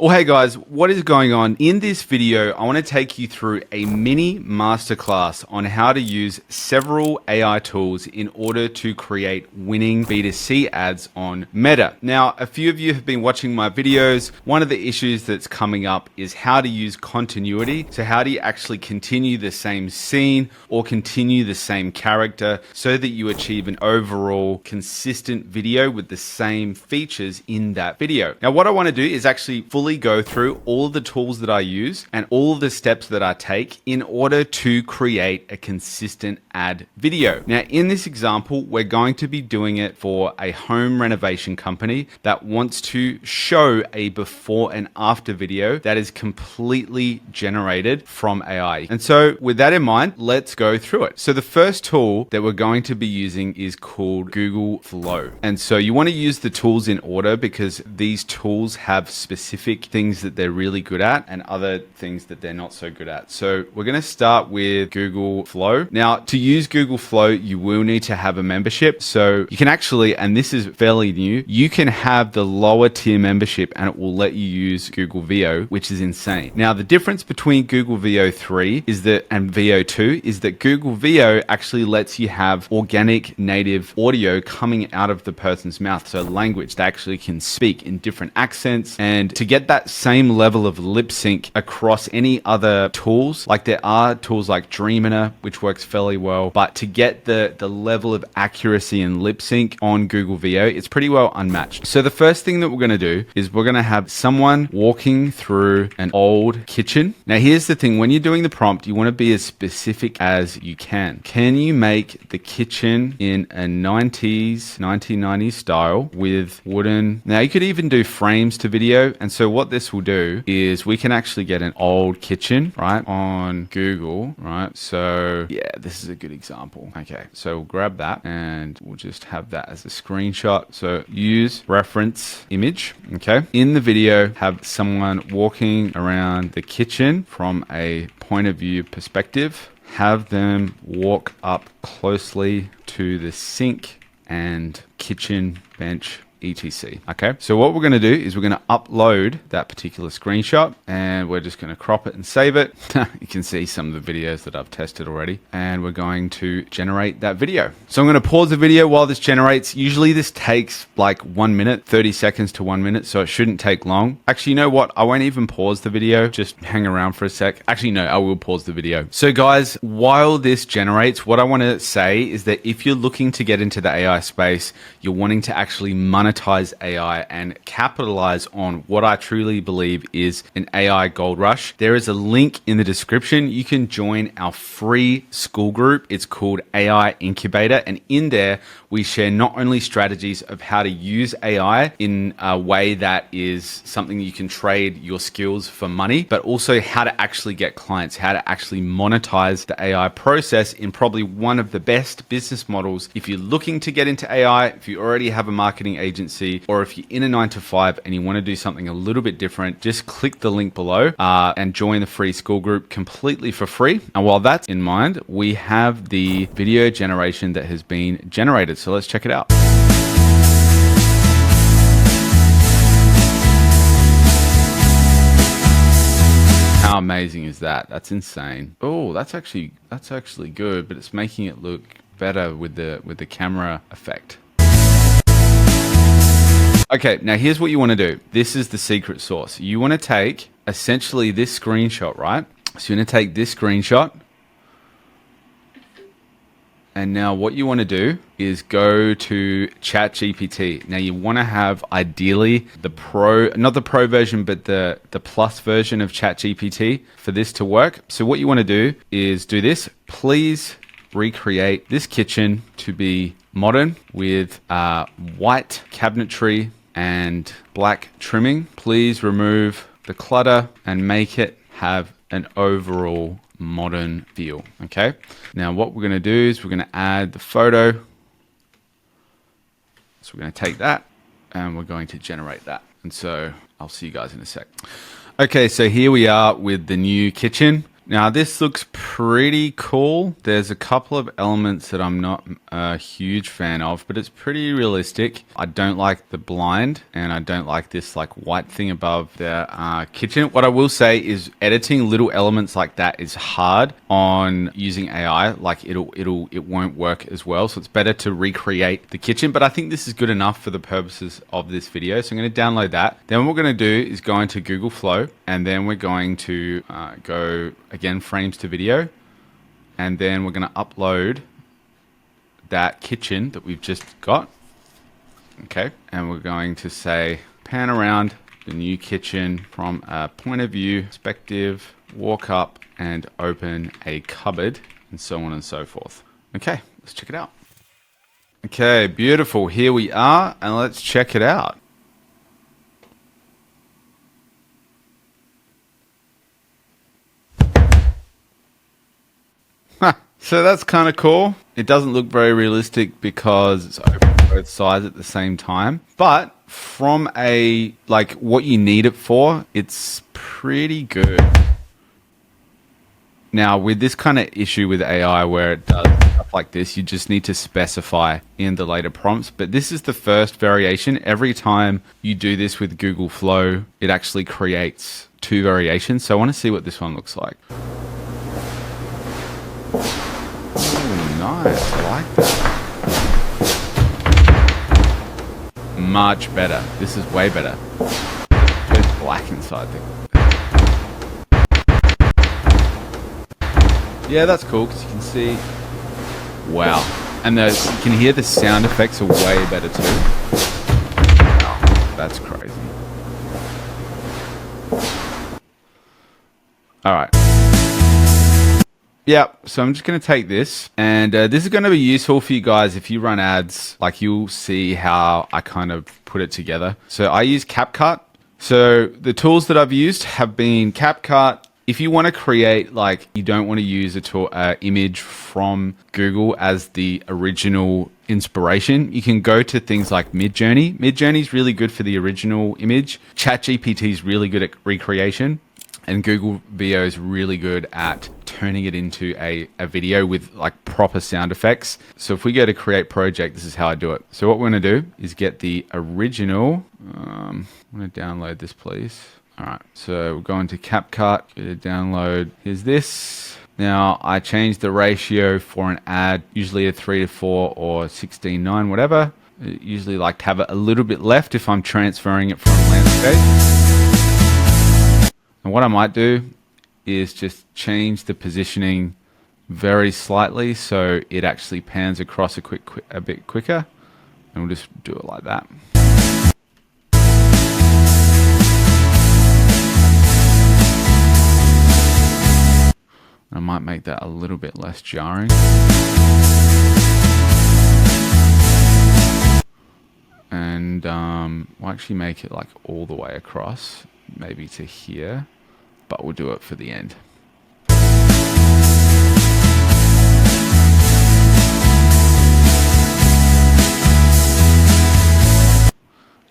Well, hey guys, what is going on? In this video, I want to take you through a mini masterclass on how to use several AI tools in order to create winning B2C ads on Meta. Now, a few of you have been watching my videos. One of the issues that's coming up is how to use continuity. So how do you actually continue the same scene or continue the same character so that you achieve an overall consistent video with the same features in that video? Now, what I want to do is actually fully go through all of the tools that I use and all of the steps that I take in order to create a consistent ad video. Now, in this example, we're going to be doing it for a home renovation company that wants to show a before and after video that is completely generated from AI. And so with that in mind, let's go through it. So the first tool that we're going to be using is called Google Flow. And so you want to use the tools in order because these tools have specific things that they're really good at and other things that they're not so good at. So we're going to start with Google Flow. Now, to use Google Flow, you will need to have a membership. So you can actually, and this is fairly new, you can have the lower tier membership and it will let you use Google VO, which is insane. Now, the difference between Google VO 3 is that, and VO 2 is that Google VO actually lets you have organic native audio coming out of the person's mouth. So language, they actually can speak in different accents. And to get that same level of lip sync across any other tools, like there are tools like Dreamer, which works fairly well, but to get the level of accuracy and lip sync on Google VO, it's pretty well unmatched. So the first thing that we're going to do is we're going to have someone walking through an old kitchen. Now, here's the thing. When you're doing the prompt, you want to be as specific as you can. Can you make the kitchen in a 1990s style with wooden? Now, you could even do frames to video. And so what this will do is we can actually get an old kitchen, right, on Google, right? So yeah, this is a good example. Okay, so we'll grab that and we'll just have that as a screenshot. So use reference image, okay? In the video, have someone walking around the kitchen from a point of view perspective. Have them walk up closely to the sink and kitchen bench, etc. Okay, so what we're going to do is we're going to upload that particular screenshot and we're just going to crop it and save it. You can see some of the videos that I've tested already, and we're going to generate that video. So I'm going to pause the video while this generates. Usually this takes like 1 minute, 30 seconds to 1 minute, so it shouldn't take long. Actually, you know what? I won't even pause the video. Just hang around for a sec. Actually, no, I will pause the video. So guys, while this generates, what I want to say is that if you're looking to get into the AI space, you're wanting to actually monetize AI and capitalize on what I truly believe is an AI gold rush, there is a link in the description. You can join our free school group. It's called AI Incubator. And in there, we share not only strategies of how to use AI in a way that is something you can trade your skills for money, but also how to actually get clients, how to actually monetize the AI process in probably one of the best business models. If you're looking to get into AI, if you already have a marketing agency, or if you're in a 9-to-5 and you want to do something a little bit different, just click the link below and join the free school group completely for free. And while that's in mind, we have the video generation that has been generated. So let's check it out. How amazing is that? That's insane. Oh, that's actually good, but it's making it look better with the camera effect. Okay, now here's what you want to do. This is the secret sauce. You want to take essentially this screenshot, right? So you're going to take this screenshot. And now what you want to do is go to ChatGPT. Now you want to have ideally the pro, not the pro version, but the plus version of ChatGPT for this to work. So what you want to do is do this. Please recreate this kitchen to be modern with white cabinetry and black trimming. Please remove the clutter and make it have an overall modern feel. Okay, now what we're going to do is we're going to add the photo. So we're going to take that and we're going to generate that. And so I'll see you guys in a sec. Okay, so here we are with the new kitchen. Now this looks pretty cool. There's a couple of elements that I'm not a huge fan of, but it's pretty realistic. I don't like the blind, and I don't like this like white thing above the kitchen. What I will say is editing little elements like that is hard on using AI. Like it won't work as well. So it's better to recreate the kitchen, but I think this is good enough for the purposes of this video. So I'm going to download that. Then what we're going to do is go into Google Flow, and then we're going to go again, frames to video, and then we're going to upload that kitchen that we've just got. Okay, and we're going to say pan around the new kitchen from a point of view perspective, walk up and open a cupboard, and so on and so forth. Okay, let's check it out. Okay, beautiful. Here we are, and let's check it out. So that's kind of cool. It doesn't look very realistic because it's open both sides at the same time. But from a, like, what you need it for, it's pretty good. Now, with this kind of issue with AI where it does stuff like this, you just need to specify in the later prompts. But this is the first variation. Every time you do this with Google Flow, it actually creates 2 variations. So I want to see what this one looks like. Nice, I like that. Much better. This is way better. There's black inside there. Yeah, that's cool because you can see. Wow. And you can hear the sound effects are way better too. Wow, that's crazy. All right. Yeah, so I'm just going to take this, and this is going to be useful for you guys if you run ads. Like, you'll see how I kind of put it together. So I use CapCut. So the tools that I've used have been CapCut. If you want to create, like, you don't want to use a tool, image from Google as the original inspiration, you can go to things like Midjourney. Midjourney is really good for the original image. ChatGPT is really good at recreation. And Google VO is really good at turning it into a video with like proper sound effects. So if we go to create project, this is how I do it. So what we're going to do is get the original. I'm going to download this, please. All right. So we're going to CapCut, get a download. Here's this. Now I changed the ratio for an ad, usually a 3:4 or 16:9, whatever. I usually like to have it a little bit left if I'm transferring it from landscape. And what I might do is just change the positioning very slightly so it actually pans across a bit quicker. And we'll just do it like that. I might make that a little bit less jarring. And we'll actually make it like all the way across. Maybe to here, but we'll do it for the end.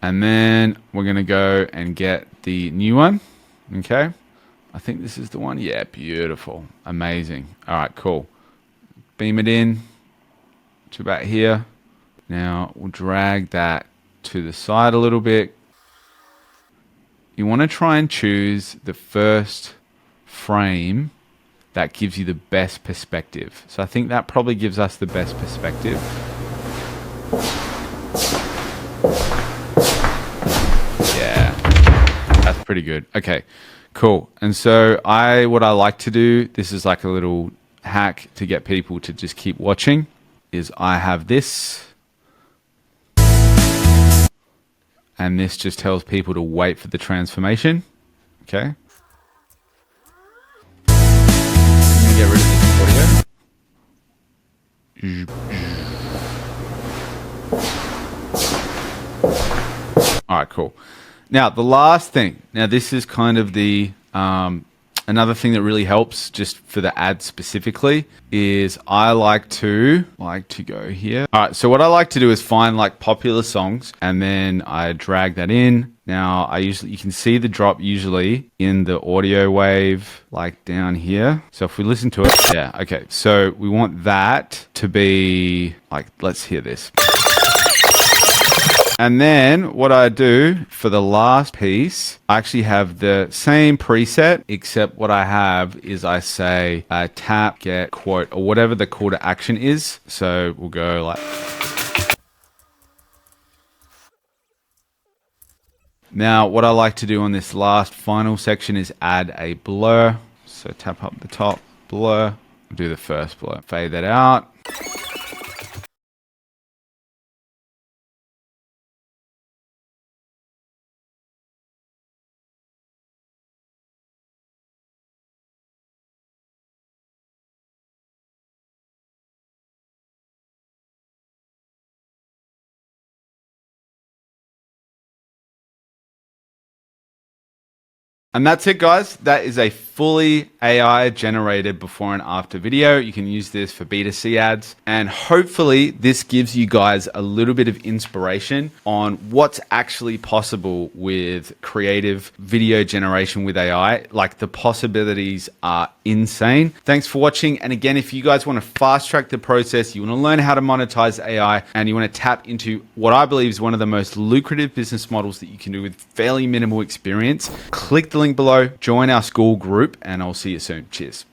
And then we're going to go and get the new one. Okay. I think this is the one. Yeah, beautiful. Amazing. All right, cool. Beam it in to about here. Now we'll drag that to the side a little bit. You want to try and choose the first frame that gives you the best perspective. So I think that probably gives us the best perspective. Yeah, that's pretty good. Okay, cool. And so what I like to do, this is like a little hack to get people to just keep watching, is I have this. And this just tells people to wait for the transformation. Okay. I'm gonna get rid of this audio. All right, cool. Now, the last thing. Now, this is kind of the another thing that really helps just for the ad specifically is I like to go here. All right, so what I like to do is find like popular songs and then I drag that in Now, you can see the drop usually in the audio wave, like down here. So if we listen to it, yeah, okay. So we want that to be like, let's hear this. And then what I do for the last piece, I actually have the same preset, except what I have is I say tap, get, quote, or whatever the call to action is. So we'll go like... Now, what I like to do on this last final section is add a blur. So tap up the top, blur, do the first blur, fade that out. And that's it, guys. That is a fully AI generated before and after video. You can use this for B2C ads. And hopefully this gives you guys a little bit of inspiration on what's actually possible with creative video generation with AI. Like, the possibilities are insane. Thanks for watching. And again, if you guys want to fast track the process, you want to learn how to monetize AI, and you want to tap into what I believe is one of the most lucrative business models that you can do with fairly minimal experience, click the link below, join our school group, and I'll see you soon. Cheers.